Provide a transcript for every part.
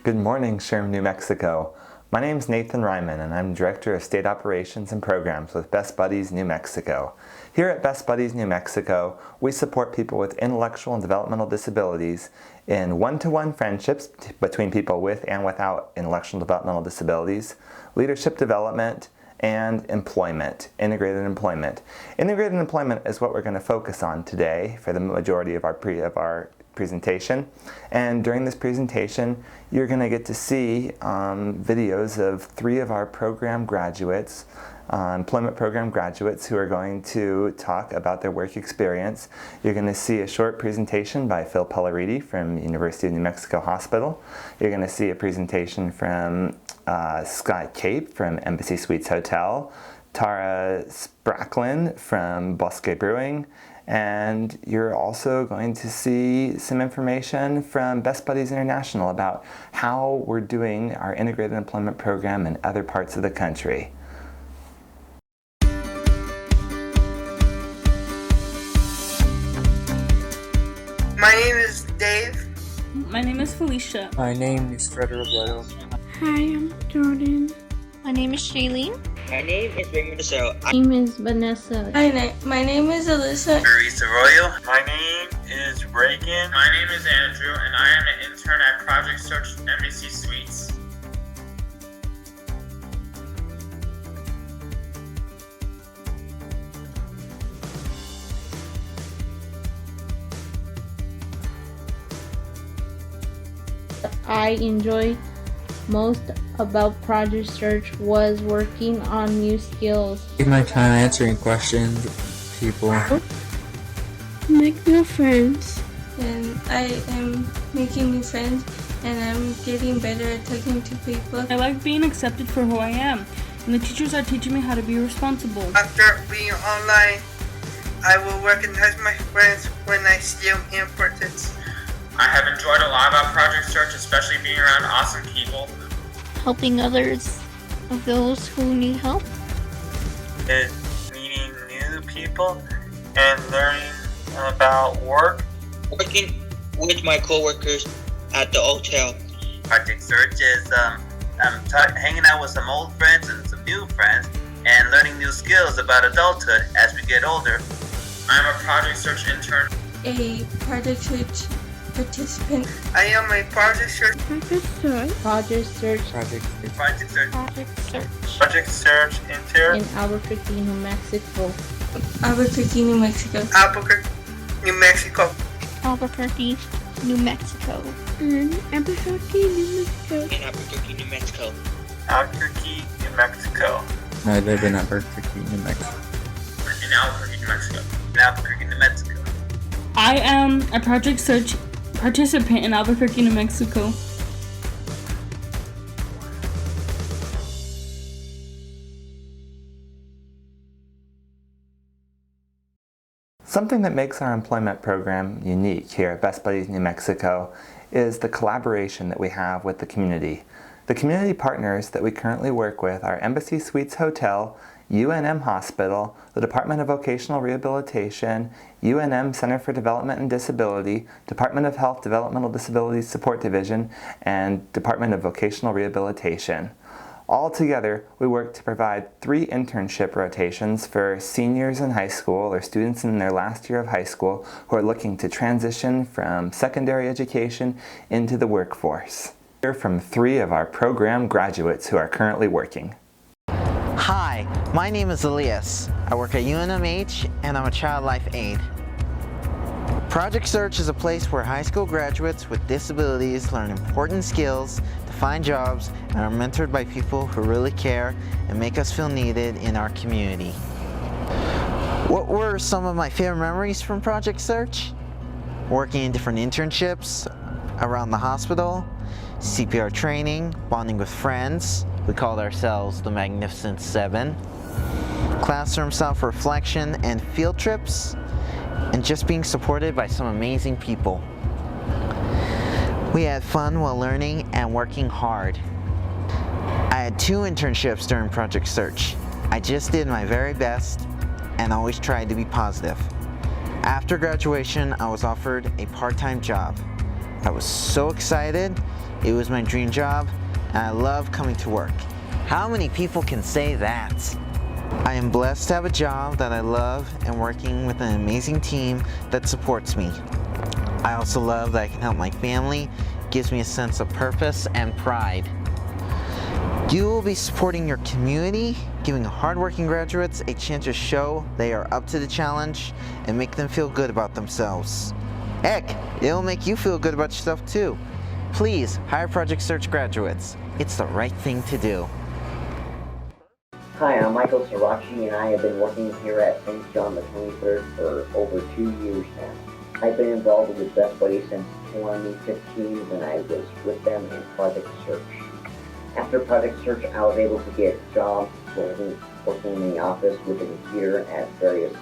Good morning, Shrmvideo, New Mexico. My name is Nathan Ryman, and I'm Director of State Operations and Programs with Best Buddies New Mexico. Here at Best Buddies New Mexico, we support people with intellectual and developmental disabilities in one-to-one friendships between people with and without intellectual and developmental disabilities, leadership development, and employment, integrated employment. Integrated employment is what we're going to focus on today for the majority of our presentation. And during this presentation, you're going to get to see videos of 3 of our program graduates, employment program graduates, who are going to talk about their work experience. You're going to see a short presentation by Phil Pelleriti from University of New Mexico Hospital. You're going to see a presentation from Scott Cape from Embassy Suites Hotel, Tara Spracklin from Bosque Brewing, and you're also going to see some information from Best Buddies International about how we're doing our integrated employment program in other parts of the country. My name is Dave. My name is Felicia. My name is Shrmvideo. Hi, I'm Jordan. My name is Shailene. My name is Raymond. My name is Vanessa. Hi, my name is Alyssa. Maurice Arroyo. My name is Reagan. My name is Andrew, and I am an intern at Project Search Embassy Suites. I enjoy most about Project Search was working on new skills. Take my time answering questions, people. Make new friends. And I am making new friends, and I'm getting better at talking to people. I like being accepted for who I am, and the teachers are teaching me how to be responsible. After being online, I will recognize my friends when I see them in person. I have enjoyed a lot about Project Search, especially being around awesome people. Helping others of those who need help. Is meeting new people and learning about work. Working with my coworkers at the hotel. Project Search is hanging out with some old friends and some new friends and learning new skills about adulthood as we get older. I'm a Project Search intern. A Project Search participant. I am a Project Search. Project Search. Project Search. Project Search. Project Search. Project Search intern. In Albuquerque, New Mexico. Albuquerque, New Mexico. Albuquerque, New Mexico. Albuquerque, New Mexico. In Albuquerque, New Mexico. In Albuquerque, New Mexico. Albuquerque, New Mexico. I live in Albuquerque, New Mexico. In Albuquerque, New Mexico. In Albuquerque, New Mexico. I am a Project Search participant in Albuquerque, New Mexico. Something that makes our employment program unique here at Best Buddies New Mexico is the collaboration that we have with the community. The community partners that we currently work with are Embassy Suites Hotel, UNM Hospital, the Department of Vocational Rehabilitation, UNM Center for Development and Disability, Department of Health Developmental Disabilities Support Division, and Department of Vocational Rehabilitation. All together, we work to provide 3 internship rotations for seniors in high school or students in their last year of high school who are looking to transition from secondary education into the workforce. Hear from 3 of our program graduates who are currently working. Hi, my name is Elias. I work at UNMH and I'm a child life aide. Project Search is a place where high school graduates with disabilities learn important skills to find jobs and are mentored by people who really care and make us feel needed in our community. What were some of my favorite memories from Project Search? Working in different internships around the hospital, CPR training, bonding with friends. We called ourselves the Magnificent Seven. Classroom self-reflection and field trips, and just being supported by some amazing people. We had fun while learning and working hard. I had 2 internships during Project Search. I just did my very best and always tried to be positive. After graduation, I was offered a part-time job. I was so excited It was my dream job, and I love coming to work. How many people can say that? I am blessed to have a job that I love and working with an amazing team that supports me. I also love that I can help my family, gives me a sense of purpose and pride. You will be supporting your community, giving hardworking graduates a chance to show they are up to the challenge and make them feel good about themselves. Heck, it'll make you feel good about yourself too. Please hire Project Search graduates. It's the right thing to do. Hi, I'm Michael Sirachi, and I have been working here at St. John the 23rd for over 2 years now. I've been involved with Best Buddies since 2015 when I was with them in Project Search. After Project Search, I was able to get jobs working in the office with the computer at various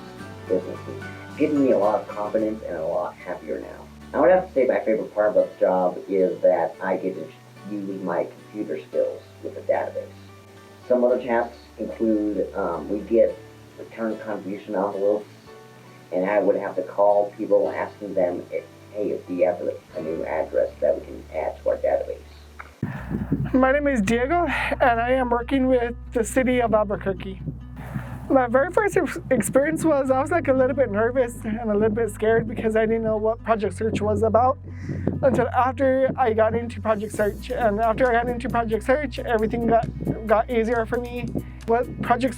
businesses, giving me a lot of confidence and a lot happier now. I would have to say my favorite part about the job is that I get to use my computer skills with the database. Some other tasks include we get return contribution envelopes, and I would have to call people asking them, hey, do you have a new address that we can add to our database? My name is Diego, and I am working with the city of Albuquerque. My very first experience was I was like a little bit nervous and a little bit scared because I didn't know what Project Search was about until after I got into Project Search. And after I got into Project Search, everything got easier for me. What Project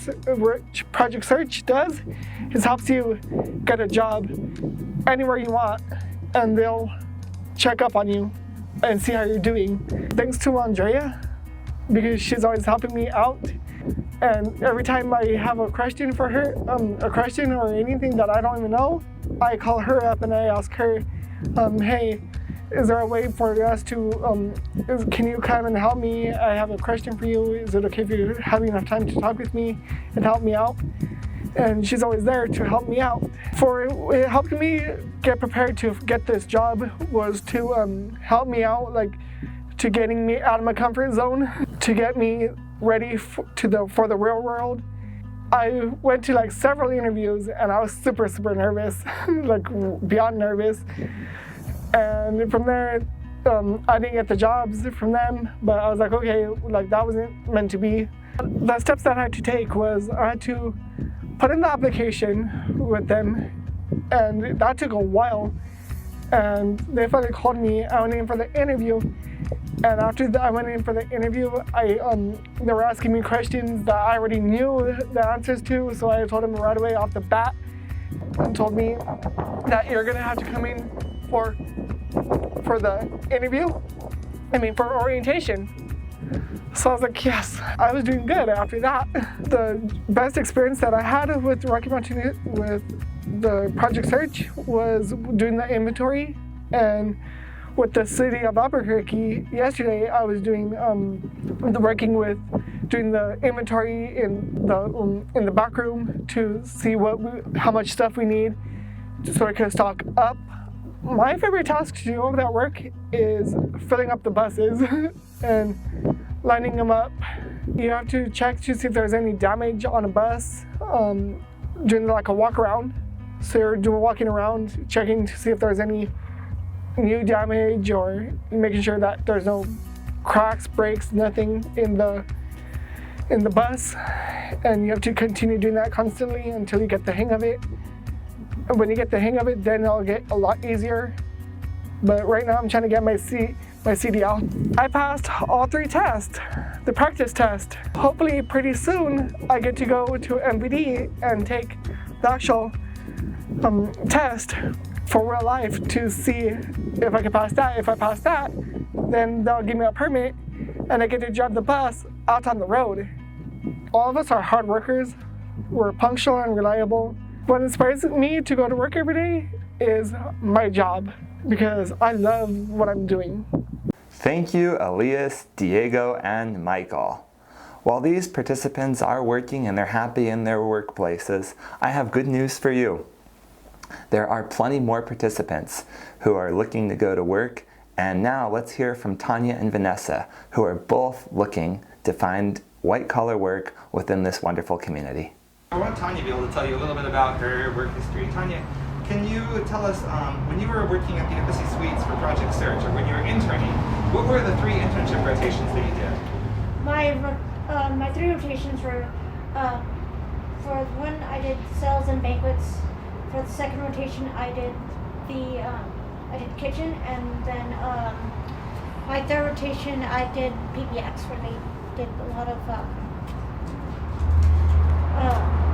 Search does is helps you get a job anywhere you want, and they'll check up on you and see how you're doing. Thanks to Andrea, because she's always helping me out. And every time I have a question for her, a question or anything that I don't even know, I call her up and I ask her, hey, is there a way for us to, can you come and help me? I have a question for you. Is it okay if you have enough time to talk with me and help me out? And she's always there to help me out. It helped me get prepared to get this job was to help me out, like to getting me out of my comfort zone, to get me ready for the real world. I went to like several interviews and I was super nervous, like beyond nervous. And from there, I didn't get the jobs from them, but I was like, okay, like that wasn't meant to be. The steps that I had to take was I had to put in the application with them, and that took a while. And they finally called me. I went in for the interview, and after I went in for the interview, they were asking me questions that I already knew the answers to, so I told them right away off the bat and told me that you're gonna have to come in for the interview, for orientation. So I was like, yes, I was doing good after that. The best experience that I had with working with the Project Search was doing the inventory. And with the city of Albuquerque, yesterday I was doing doing the inventory in the back room to see how much stuff we need so I could stock up. My favorite task to do over that work is filling up the buses and lining them up. You have to check to see if there's any damage on a bus, doing like a walk around. So you're walking around, checking to see if there's any new damage or making sure that there's no cracks, breaks, nothing in the bus. And you have to continue doing that constantly until you get the hang of it. And when you get the hang of it, then it'll get a lot easier. But right now I'm trying to get my CDL. I passed all 3 tests, the practice test. Hopefully pretty soon I get to go to MVD and take the actual test for real life to see if I can pass that. If I pass that, then they'll give me a permit and I get to drive the bus out on the road. All of us are hard workers. We're punctual and reliable. What inspires me to go to work every day is my job, because I love what I'm doing. Thank you, Elias, Diego, and Michael. While these participants are working and they're happy in their workplaces, I have good news for you. There are plenty more participants who are looking to go to work, and now let's hear from Tanya and Vanessa, who are both looking to find white-collar work within this wonderful community. I want Tanya to be able to tell you a little bit about her work history. Tanya, can you tell us, when you were working at the Embassy Suites for Project Search, or when you were interning, what were the 3 internship rotations that you did? My 3 rotations were, for one, I did sales and banquets. For the second rotation, I did kitchen, and then my third rotation, I did PBX, where they did a lot of,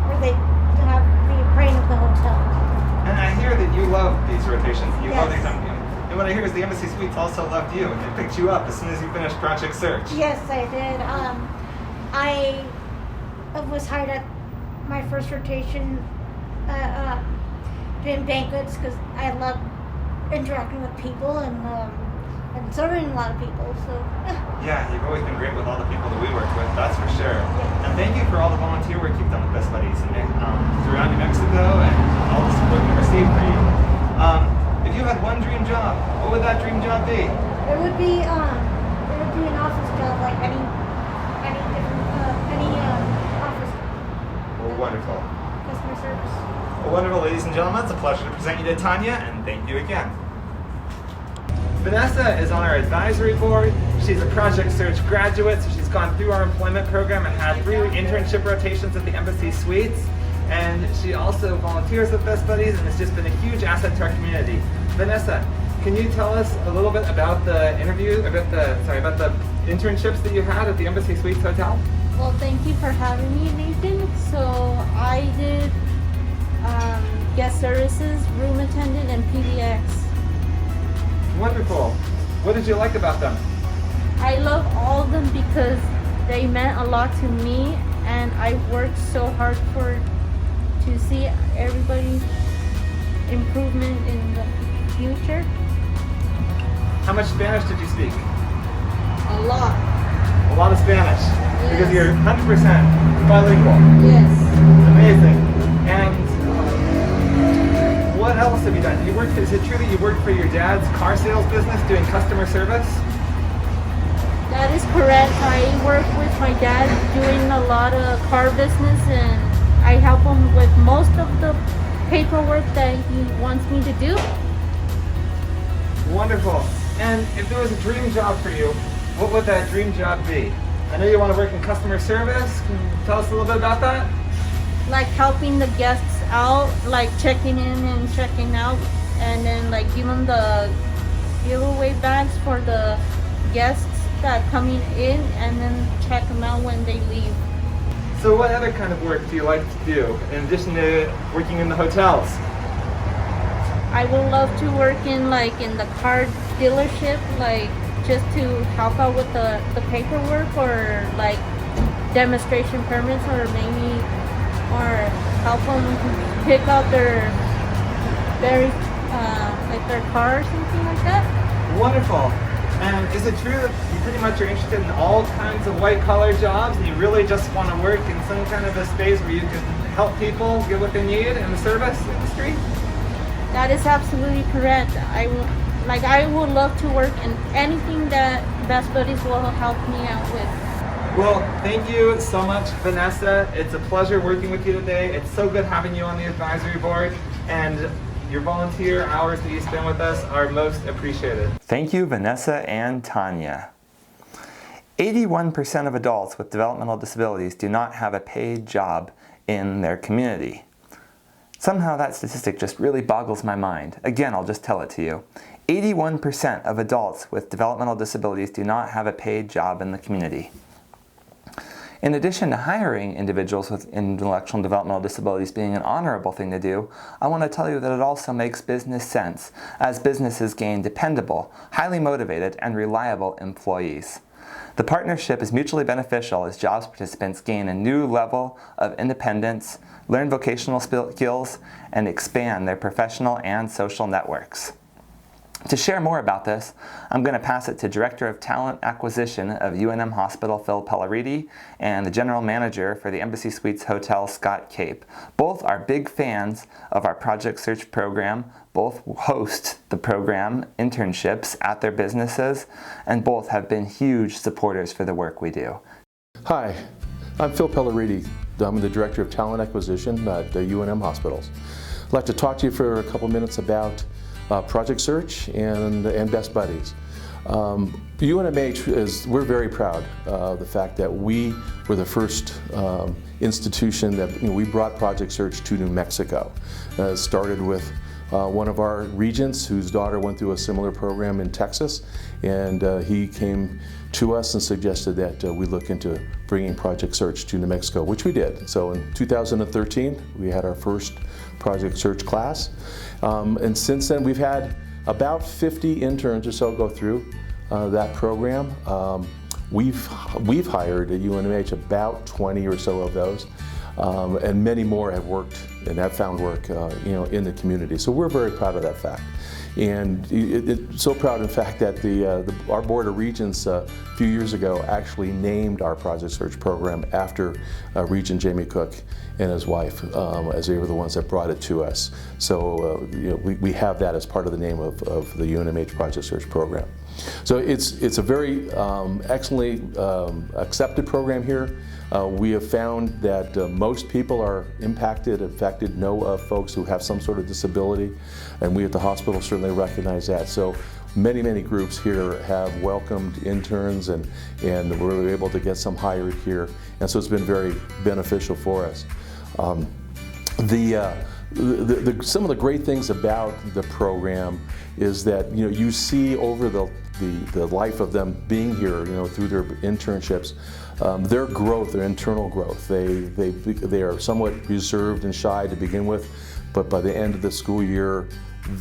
where they have the brain of the hotel. And I hear that you love these rotations. You love Yes. these. And what I hear is the Embassy Suites also loved you, and they picked you up as soon as you finished Project Search. Yes, I did. I was hired at my first rotation doing banquets because I love interacting with people and serving a lot of people. So Yeah, you've always been great with all the people that we work with, that's for sure. And thank you for all the volunteer work you've done with Best Buddies throughout New Mexico and all the support we've received for you. If you had one dream job, what would that dream job be? it would be an office job, like any office Well, wonderful. customer service. Well, wonderful, ladies and gentlemen. It's a pleasure to present you to Tanya, and thank you again. Vanessa is on our advisory board. She's a Project Search graduate, so she's gone through our employment program and had 3 internship rotations at the Embassy Suites. And she also volunteers with Best Buddies and has just been a huge asset to our community. Vanessa, can you tell us a little bit about the about the internships that you had at the Embassy Suites Hotel? Well, thank you for having me, Nathan. So I did guest services, room attendant, and PDX. Wonderful. What did you like about them? I love all of them because they meant a lot to me, and I worked so hard to see everybody's improvement in the future. How much Spanish did you speak? A lot. A lot of Spanish. Yes. Because you're 100% bilingual. Yes. Amazing. And what else have you done? Is it true that you worked for your dad's car sales business doing customer service? That is correct. I work with my dad doing a lot of car business, and I help him with most of the paperwork that he wants me to do. Wonderful. And if there was a dream job for you, what would that dream job be? I know you want to work in customer service. Can you tell us a little bit about that? Like helping the guests out, like checking in and checking out, and then like give them the giveaway bags for the guests that coming in, and then check them out when they leave. So what other kind of work do you like to do in addition to working in the hotels? I would love to work in the car dealership, like just to help out with the paperwork, or like demonstration permits, or maybe help them pick out their car or something like that. Wonderful. And is it true that you pretty much are interested in all kinds of white-collar jobs, and you really just want to work in some kind of a space where you can help people get what they need in the service industry? That is absolutely correct. I would love to work in anything that Best Buddies will help me out with. Well, thank you so much, Vanessa. It's a pleasure working with you today. It's so good having you on the advisory board, and your volunteer hours that you spend with us are most appreciated. Thank you, Vanessa and Tanya. 81% of adults with developmental disabilities do not have a paid job in their community. Somehow that statistic just really boggles my mind. Again, I'll just tell it to you. 81% of adults with developmental disabilities do not have a paid job in the community. In addition to hiring individuals with intellectual and developmental disabilities being an honorable thing to do, I want to tell you that it also makes business sense as businesses gain dependable, highly motivated, and reliable employees. The partnership is mutually beneficial as jobs participants gain a new level of independence, learn vocational skills, and expand their professional and social networks. To share more about this, I'm going to pass it to Director of Talent Acquisition of UNM Hospital, Phil Pelleriti, and the General Manager for the Embassy Suites Hotel, Scott Cape. Both are big fans of our Project Search program, both host the program internships at their businesses, and both have been huge supporters for the work we do. Hi, I'm Phil Pelleriti. I'm the Director of Talent Acquisition at the UNM Hospitals. I'd like to talk to you for a couple minutes about Project Search and Best Buddies. UNMH we're very proud of the fact that we were the first institution that we brought Project Search to New Mexico. It started with one of our regents whose daughter went through a similar program in Texas, and he came to us and suggested that we look into bringing Project Search to New Mexico, which we did. So in 2013, we had our first Project Search class, and since then we've had about 50 interns or so go through that program. We've hired at UNMH about 20 or so of those, and many more have worked and have found work in the community. So we're very proud of that fact. And so proud, in fact, that our Board of Regents a few years ago actually named our Project Search program after Regent Jamie Cook and his wife, as they were the ones that brought it to us. So we have that as part of the name of the UNMH Project Search program. So it's a very excellently accepted program here. We have found that most people are affected, know of folks who have some sort of disability, and we at the hospital certainly recognize that. So many groups here have welcomed interns, and we're able to get some hired here, and so it's been very beneficial for us. Some of the great things about the program is that you see over the life of them being here, through their internships, their growth, their internal growth. They are somewhat reserved and shy to begin with, but by the end of the school year,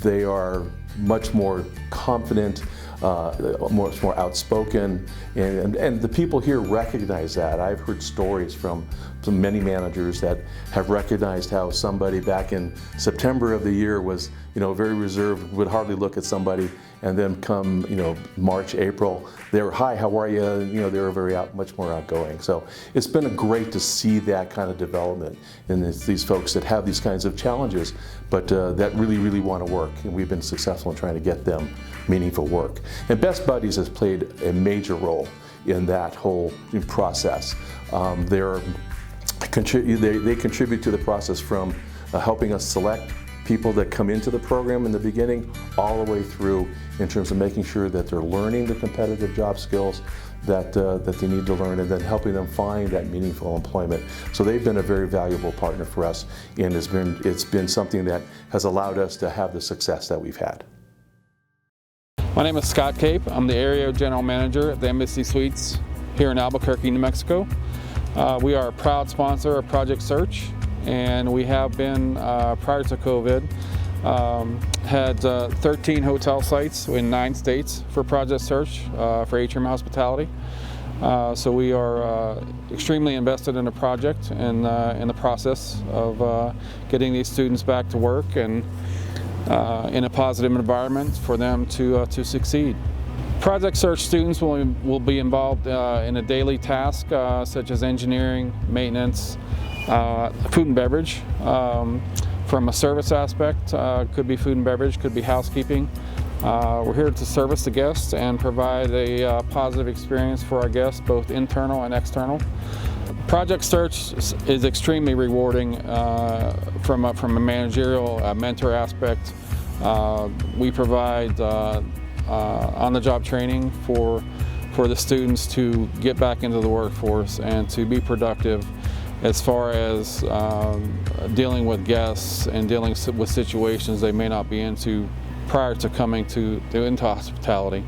they are much more confident, much more outspoken, and the people here recognize that. I've heard stories from many managers that have recognized how somebody back in September of the year was very reserved, would hardly look at somebody, and then come March, April, they were, "Hi, how are you?" They were much more outgoing. So it's been great to see that kind of development in these folks that have these kinds of challenges, but that really want to work, and we've been successful in trying to get them meaningful work. And Best Buddies has played a major role in that whole process. They contribute to the process from helping us select people that come into the program in the beginning, all the way through in terms of making sure that they're learning the competitive job skills that they need to learn, and then helping them find that meaningful employment. So they've been a very valuable partner for us, and it's been something that has allowed us to have the success that we've had. My name is Scott Cape. I'm the Area General Manager at the Embassy Suites here in Albuquerque, New Mexico. We are a proud sponsor of Project Search, and we have been, prior to COVID, had 13 hotel sites in 9 states for Project Search for Atrium Hospitality. So we are extremely invested in the project and in the process of getting these students back to work and in a positive environment for them to succeed. Project Search students will be involved in a daily task such as engineering, maintenance, food and beverage. From a service aspect, could be food and beverage, could be housekeeping. We're here to service the guests and provide a positive experience for our guests, both internal and external. Project Search is extremely rewarding from a managerial mentor aspect. We provide on-the-job training for the students to get back into the workforce and to be productive as far as dealing with guests and dealing with situations they may not be into prior to coming into hospitality.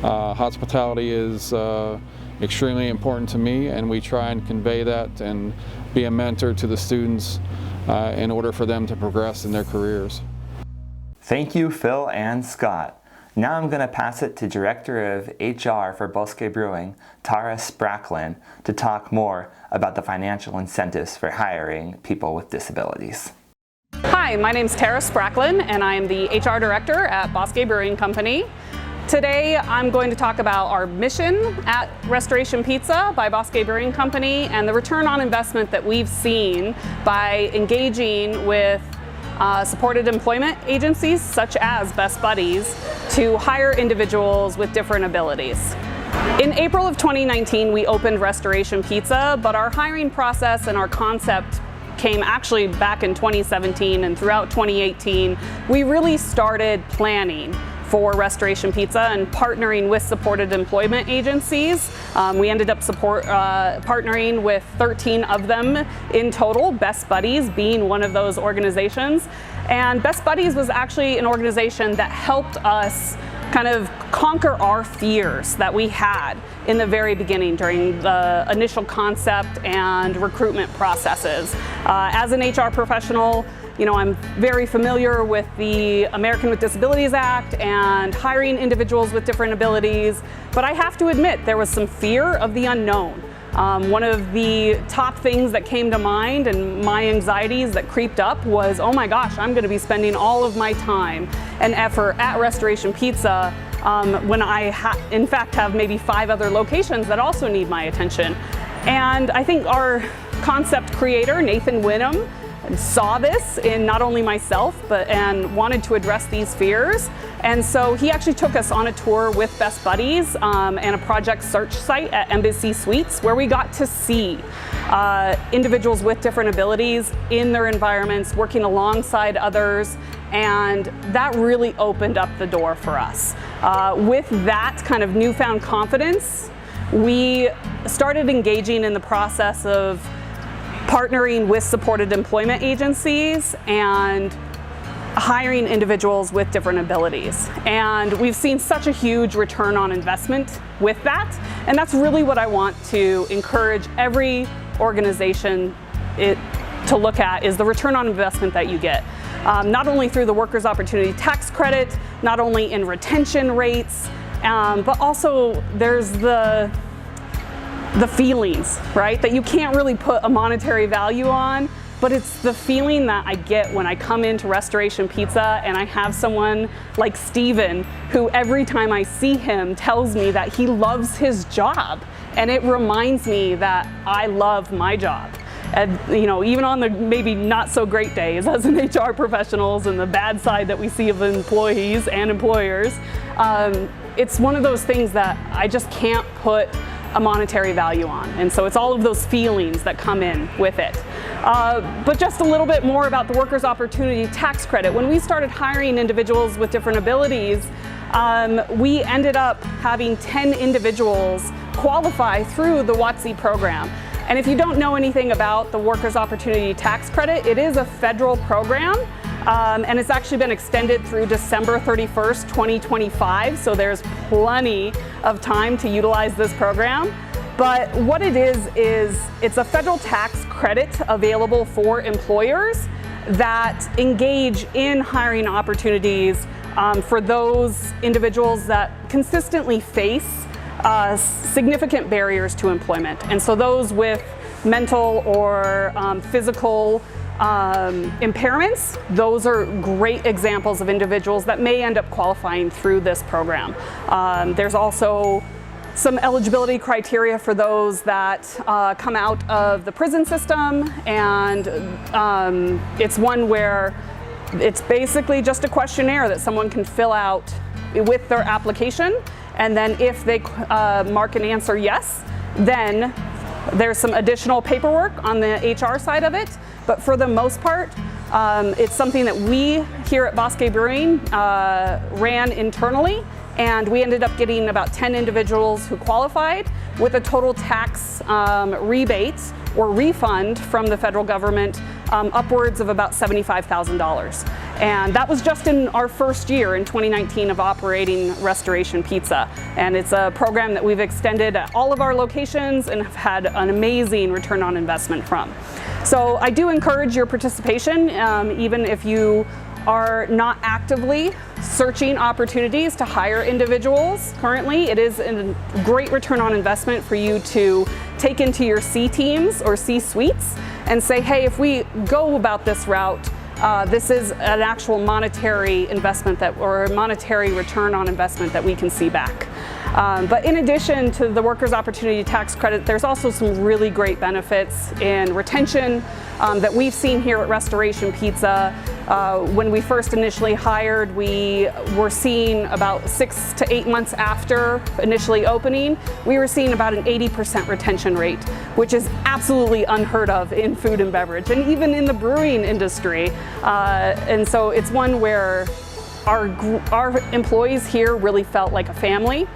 Hospitality is extremely important to me, and we try and convey that and be a mentor to the students in order for them to progress in their careers. Thank you, Phil and Scott. Now I'm going to pass it to Director of HR for Bosque Brewing, Tara Spracklin, to talk more about the financial incentives for hiring people with disabilities. Hi, my name is Tara Spracklin, and I am the HR Director at Bosque Brewing Company. Today I'm going to talk about our mission at Restoration Pizza by Bosque Brewing Company and the return on investment that we've seen by engaging with supported employment agencies such as Best Buddies to hire individuals with different abilities. In April of 2019, we opened Restoration Pizza, but our hiring process and our concept came actually back in 2017, and throughout 2018, we really started planning for Restoration Pizza and partnering with supported employment agencies. We ended up partnering with 13 of them in total, Best Buddies being one of those organizations. And Best Buddies was actually an organization that helped us kind of conquer our fears that we had in the very beginning during the initial concept and recruitment processes. As an HR professional, you know, I'm very familiar with the American with Disabilities Act and hiring individuals with different abilities, but I have to admit there was some fear of the unknown. One of the top things that came to mind and my anxieties that creeped up was, oh my gosh, I'm going to be spending all of my time and effort at Restoration Pizza when I in fact have maybe 5 other locations that also need my attention. And I think our concept creator, Nathan Winham, saw this in not only myself, and wanted to address these fears. And so he actually took us on a tour with Best Buddies and a project search site at Embassy Suites, where we got to see individuals with different abilities in their environments, working alongside others, and that really opened up the door for us. With that kind of newfound confidence, we started engaging in the process of partnering with supported employment agencies and hiring individuals with different abilities. And we've seen such a huge return on investment with that. And that's really what I want to encourage every organization to look at, is the return on investment that you get. Not only through the Workers' Opportunity Tax Credit, not only in retention rates, but also there's the feelings, right? That you can't really put a monetary value on, but it's the feeling that I get when I come into Restoration Pizza and I have someone like Steven, who every time I see him tells me that he loves his job. And it reminds me that I love my job. And, you know, even on the maybe not so great days as an HR professionals and the bad side that we see of employees and employers, it's one of those things that I just can't put a monetary value on. And so it's all of those feelings that come in with it. But just a little bit more about the Workers' Opportunity Tax Credit. When we started hiring individuals with different abilities, we ended up having 10 individuals qualify through the WOTC program. And if you don't know anything about the Workers' Opportunity Tax Credit, it is a federal program. And it's actually been extended through December 31st, 2025, so there's plenty of time to utilize this program. But what it is it's a federal tax credit available for employers that engage in hiring opportunities for those individuals that consistently face significant barriers to employment. And so those with mental or physical impairments, those are great examples of individuals that may end up qualifying through this program. There's also some eligibility criteria for those that come out of the prison system, and it's one where it's basically just a questionnaire that someone can fill out with their application, and then if they mark and answer yes, then there's some additional paperwork on the HR side of it, but for the most part, it's something that we here at Bosque Brewing ran internally, and we ended up getting about 10 individuals who qualified with a total tax rebate or refund from the federal government upwards of about $75,000. And that was just in our first year in 2019 of operating Restoration Pizza. And it's a program that we've extended at all of our locations and have had an amazing return on investment from. So I do encourage your participation, even if you are not actively searching opportunities to hire individuals currently. It is a great return on investment for you to take into your C teams or C suites and say, hey, if we go about this route, this is an actual monetary investment or a monetary return on investment that we can see back. But in addition to the Workers' Opportunity Tax Credit, there's also some really great benefits in retention that we've seen here at Restoration Pizza. When we first initially hired, we were seeing about 6 to 8 months after initially opening, we were seeing about an 80% retention rate, which is absolutely unheard of in food and beverage and even in the brewing industry. And so it's one where our employees here really felt like a family,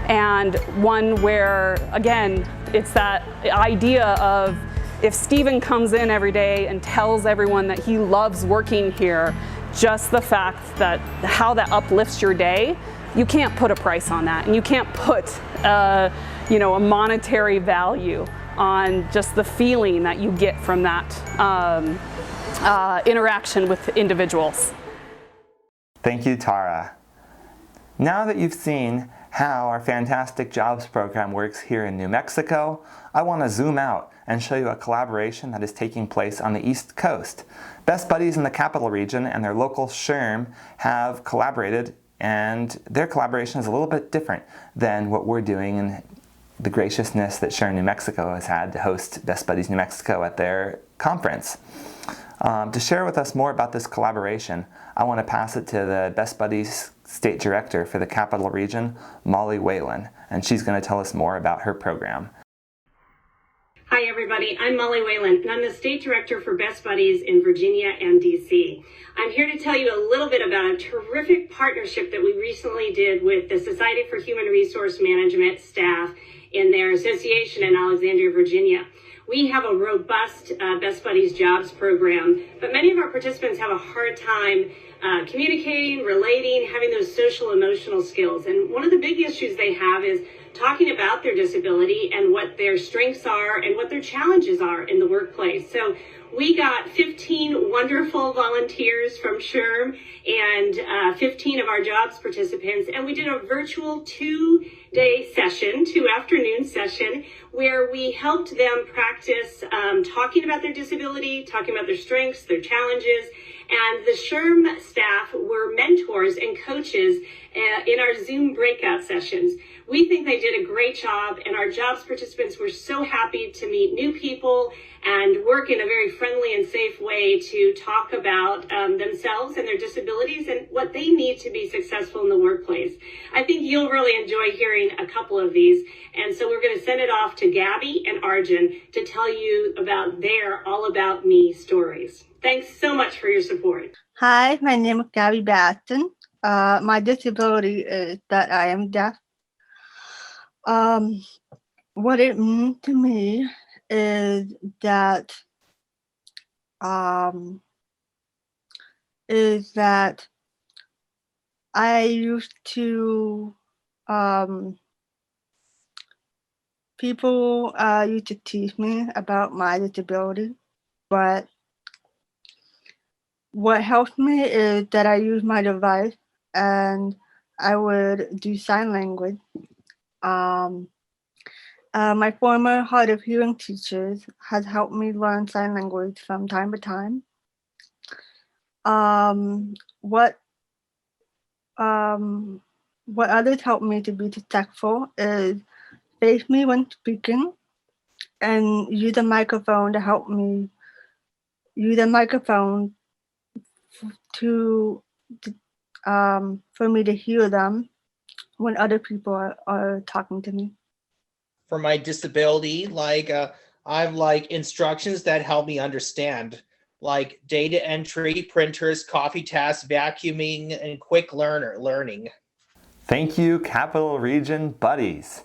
and one where, again, it's that idea of if Steven comes in every day and tells everyone that he loves working here, just the fact that how that uplifts your day, you can't put a price on that, and you can't put a monetary value on just the feeling that you get from that interaction with individuals. Thank you, Tara. Now that you've seen how our fantastic jobs program works here in New Mexico, I want to zoom out and show you a collaboration that is taking place on the East Coast. Best Buddies in the Capital Region and their local Shrm have collaborated, and their collaboration is a little bit different than what we're doing and the graciousness that Shrm New Mexico has had to host Best Buddies New Mexico at their conference. To share with us more about this collaboration, I want to pass it to the Best Buddies State Director for the Capital Region, Molly Whalen, and she's going to tell us more about her program. Hi everybody, I'm Molly Whalen, and I'm the State Director for Best Buddies in Virginia and DC. I'm here to tell you a little bit about a terrific partnership that we recently did with the Society for Human Resource Management staff in their association in Alexandria, Virginia. We have a robust Best Buddies Jobs program, but many of our participants have a hard time communicating, relating, having those social emotional skills. And one of the big issues they have is talking about their disability and what their strengths are and what their challenges are in the workplace. So we got 15 wonderful volunteers from Shrm and 15 of our jobs participants, and we did a virtual two-day session, 2 afternoon session, where we helped them practice talking about their disability, talking about their strengths, their challenges, and the Shrm staff were mentors and coaches in our Zoom breakout sessions. We think they did a great job, and our jobs participants were so happy to meet new people and work in a very friendly and safe way to talk about themselves and their disabilities and what they need to be successful in the workplace. I think you'll really enjoy hearing a couple of these, and so we're going to send it off to Gabby and Arjun to tell you about their All About Me stories. Thanks so much for your support. Hi, my name is Gabby Batson. My disability is that I am deaf. What it means to me is that I used to people used to tease me about my disability, but what helped me is that I use my device and I would do sign language. My former hard of hearing teachers has helped me learn sign language from time to time. What others help me to be successful is face me when speaking and use a microphone to help me use a microphone for me to hear them when other people are talking to me. For my disability, I have instructions that help me understand, like data entry, printers, coffee tasks, vacuuming, and quick learning. Thank you, Capital Region Buddies.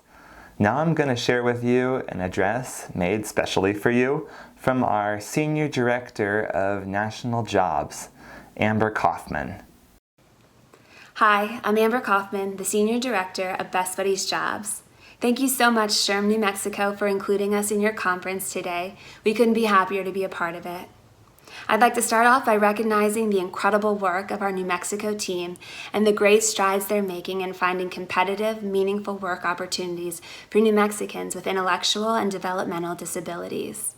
Now I'm going to share with you an address made specially for you from our Senior Director of National Jobs, Amber Kaufman. Hi, I'm Amber Kaufman, the Senior Director of Best Buddies Jobs. Thank you so much, Shrm New Mexico, for including us in your conference today. We couldn't be happier to be a part of it. I'd like to start off by recognizing the incredible work of our New Mexico team and the great strides they're making in finding competitive, meaningful work opportunities for New Mexicans with intellectual and developmental disabilities.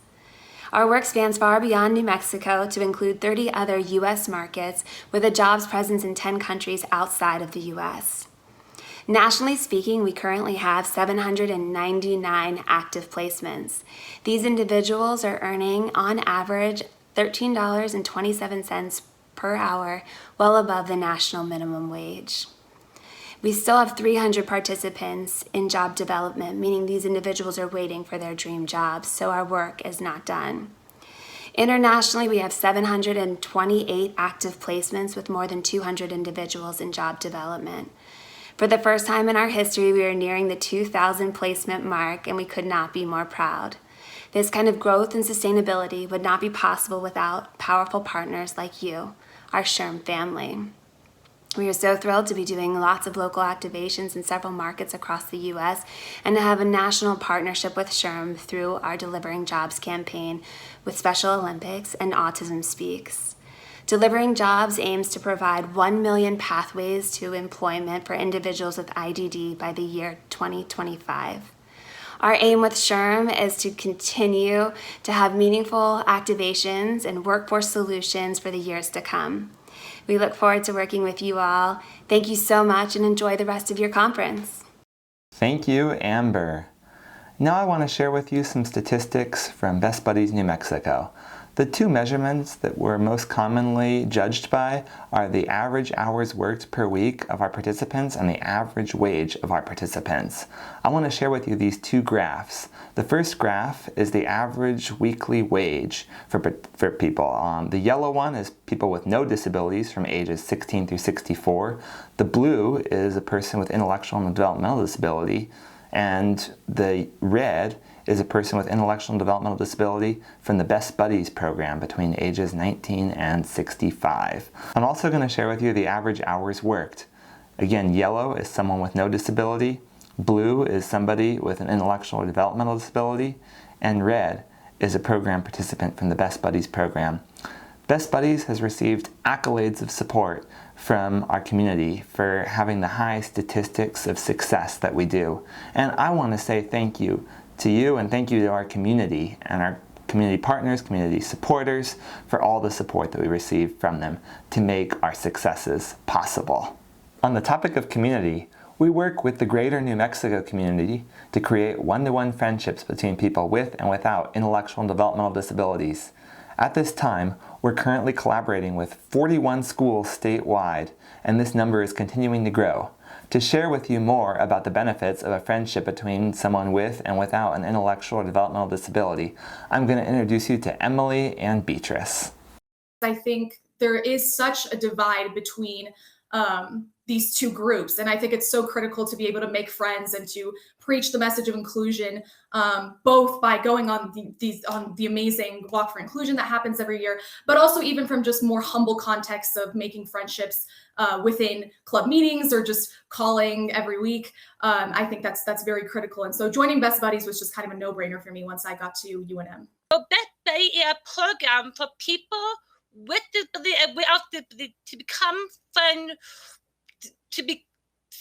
Our work spans far beyond New Mexico to include 30 other U.S. markets with a jobs presence in 10 countries outside of the U.S. Nationally speaking, we currently have 799 active placements. These individuals are earning, on average, $13.27 per hour, well above the national minimum wage. We still have 300 participants in job development, meaning these individuals are waiting for their dream jobs, so our work is not done. Internationally, we have 728 active placements with more than 200 individuals in job development. For the first time in our history, we are nearing the 2,000 placement mark, and we could not be more proud. This kind of growth and sustainability would not be possible without powerful partners like you, our Shrm family. We are so thrilled to be doing lots of local activations in several markets across the U.S. and to have a national partnership with Shrm through our Delivering Jobs campaign with Special Olympics and Autism Speaks. Delivering Jobs aims to provide 1 million pathways to employment for individuals with IDD by the year 2025. Our aim with Shrm is to continue to have meaningful activations and workforce solutions for the years to come. We look forward to working with you all. Thank you so much and enjoy the rest of your conference. Thank you, Amber. Now I want to share with you some statistics from Best Buddies New Mexico. The two measurements that we're most commonly judged by are the average hours worked per week of our participants and the average wage of our participants. I want to share with you these two graphs. The first graph is the average weekly wage for people. The yellow one is people with no disabilities from ages 16 through 64. The blue is a person with intellectual and developmental disability, and the red is a person with intellectual and developmental disability from the Best Buddies program between ages 19 and 65. I'm also going to share with you the average hours worked. Again, yellow is someone with no disability, blue is somebody with an intellectual or developmental disability, and red is a program participant from the Best Buddies program. Best Buddies has received accolades of support from our community for having the high statistics of success that we do. And I want to say thank you to you and thank you to our community and our community partners, community supporters for all the support that we receive from them to make our successes possible. On the topic of community, we work with the greater New Mexico community to create one-to-one friendships between people with and without intellectual and developmental disabilities. At this time, we're currently collaborating with 41 schools statewide, and this number is continuing to grow. To share with you more about the benefits of a friendship between someone with and without an intellectual or developmental disability, I'm going to introduce you to Emily and Beatrice. I think there is such a divide between these two groups, and I think it's so critical to be able to make friends and to preach the message of inclusion, both by going on the amazing Walk for Inclusion that happens every year, but also even from just more humble contexts of making friendships within club meetings or just calling every week. I think that's very critical, and so joining Best Buddies was just kind of a no-brainer for me once I got to UNM. So Best Buddy is a program for people with without disability to become friends, to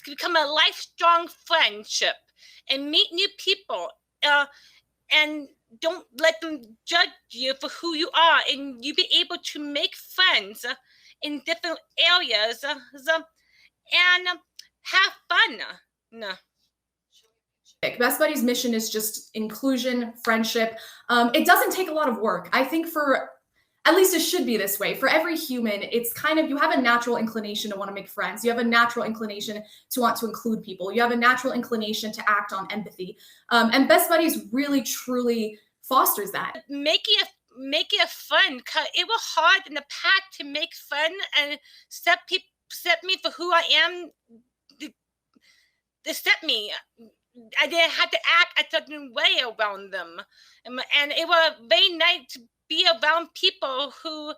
become a life-strong friendship and meet new people, and don't let them judge you for who you are, and you be able to make friends in different areas and have fun. No. Best Buddies' mission is just inclusion, friendship. It doesn't take a lot of work. I think at least it should be this way. For every human, it's kind of, you have a natural inclination to want to make friends. You have a natural inclination to want to include people. You have a natural inclination to act on empathy. And Best Buddies really, truly fosters that. Make it fun, cause it was hard in the past to make fun and accept me for who I am. Accept me. I didn't have to act a certain way around them, and it was very nice to be around people who,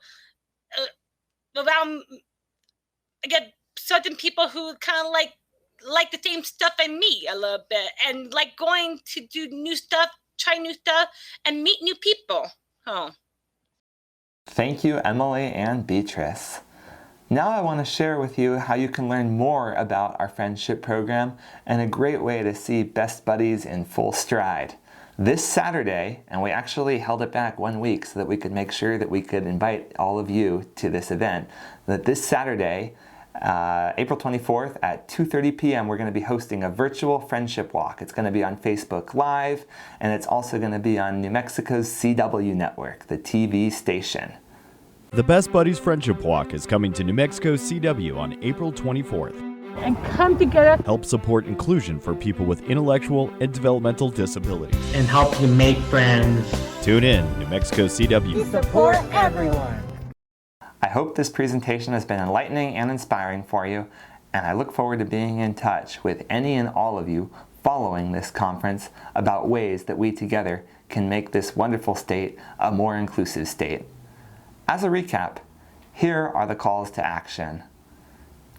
certain people who kind of like the same stuff as me a little bit, and like going to do new stuff, try new stuff, and meet new people. Oh. Thank you, Emily and Beatrice. Now I want to share with you how you can learn more about our friendship program and a great way to see Best Buddies in full stride. This Saturday, and we actually held it back 1 week so that we could make sure that we could invite all of you to this event, that this Saturday April 24th at 2:30 p.m. we're going to be hosting a virtual friendship walk. It's going to be on Facebook Live, and it's also going to be on New Mexico's CW network, the TV station. The Best Buddies Friendship Walk is coming to New Mexico CW on April 24th. And come together. Help support inclusion for people with intellectual and developmental disabilities. And help you make friends. Tune in, New Mexico CW. Support everyone. I hope this presentation has been enlightening and inspiring for you, and I look forward to being in touch with any and all of you following this conference about ways that we together can make this wonderful state a more inclusive state. As a recap, here are the calls to action.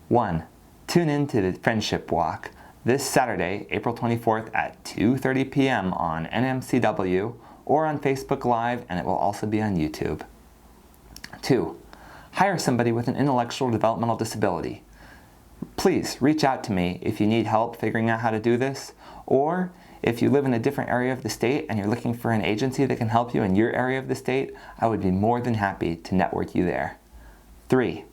1. Tune in to the Friendship Walk this Saturday, April 24th at 2:30 p.m. on NMCW or on Facebook Live, and it will also be on YouTube. 2. Hire somebody with an intellectual developmental disability. Please reach out to me if you need help figuring out how to do this, or if you live in a different area of the state and you're looking for an agency that can help you in your area of the state, I would be more than happy to network you there. 3.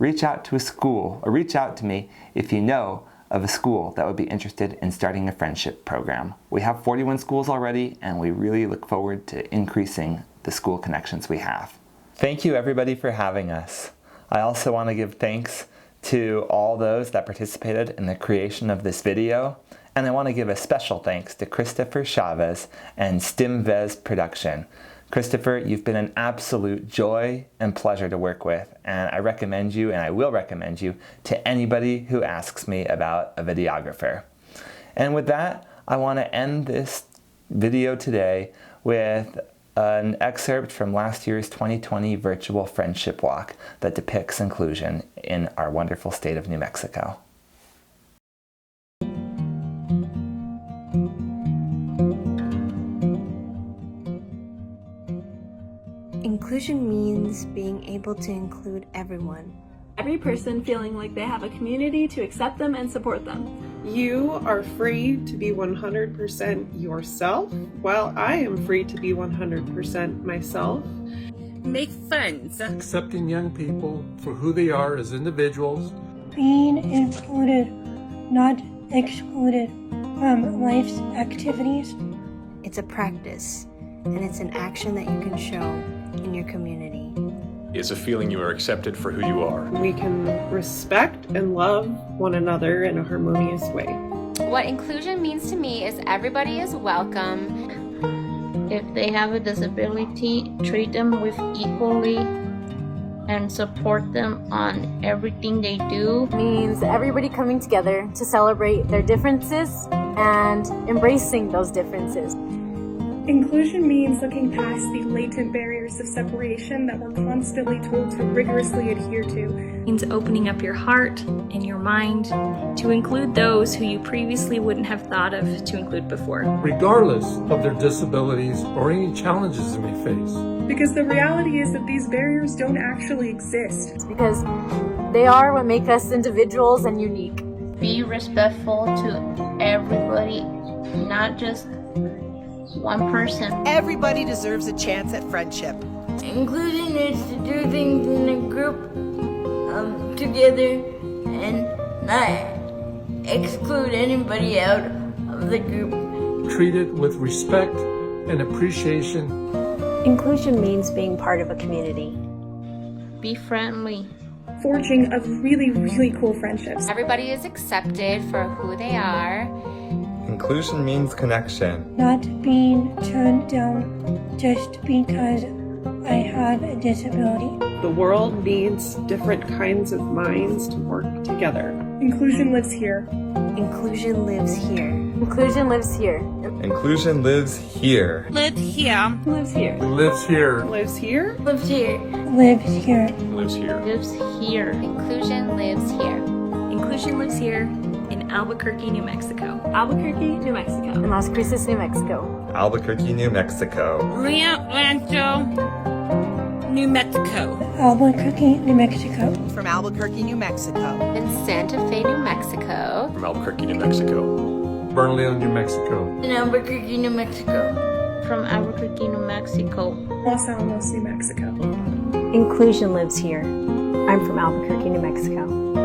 Reach out to a school, or reach out to me if you know of a school that would be interested in starting a friendship program. We have 41 schools already, and we really look forward to increasing the school connections we have. Thank you everybody for having us. I also want to give thanks to all those that participated in the creation of this video, and I want to give a special thanks to Christopher Chavez and Shrmvideo Production. Christopher, you've been an absolute joy and pleasure to work with, and I recommend you, and I will recommend you, to anybody who asks me about a videographer. And with that, I want to end this video today with an excerpt from last year's 2020 Virtual Friendship Walk that depicts inclusion in our wonderful state of New Mexico. Inclusion means being able to include everyone. Every person feeling like they have a community to accept them and support them. You are free to be 100% yourself, while I am free to be 100% myself. Make friends. Accepting young people for who they are as individuals. Being included, not excluded from life's activities. It's a practice, and it's an action that you can show in your community. It's a feeling you are accepted for who you are. We can respect and love one another in a harmonious way. What inclusion means to me is everybody is welcome. If they have a disability, treat them with equally and support them on everything they do. Means everybody coming together to celebrate their differences and embracing those differences. Inclusion means looking past the latent barriers of separation that we're constantly told to rigorously adhere to. It means opening up your heart and your mind to include those who you previously wouldn't have thought of to include before. Regardless of their disabilities or any challenges they may face. Because the reality is that these barriers don't actually exist. Because they are what make us individuals and unique. Be respectful to everybody, not just one person. Everybody deserves a chance at friendship. Inclusion is to do things in a group together and not exclude anybody out of the group. Treated with respect and appreciation. Inclusion means being part of a community. Be friendly. Forging of really, really cool friendships. Everybody is accepted for who they are. Inclusion means connection. Not being turned down just because I have a disability. The world needs different kinds of minds to work together. Inclusion lives here. Inclusion lives here. Inclusion lives here. Inclusion lives here. Lives here. Lives here. Lives here. Lives here. Lives here. Lives here. Lives here. Lives here. Inclusion lives here. Inclusion lives here in Albuquerque, New Mexico. Albuquerque, New Mexico. In Las Cruces, New Mexico. Albuquerque, New Mexico. Rio Rancho, New Mexico. Albuquerque, New Mexico. From Albuquerque, New Mexico. In Santa Fe, New Mexico. From Albuquerque, New Mexico. Bernalillo, New Mexico. In Albuquerque, New Mexico. From Albuquerque, New Mexico. Los Alamos, New Mexico. Inclusion lives here. I'm from Albuquerque, New Mexico.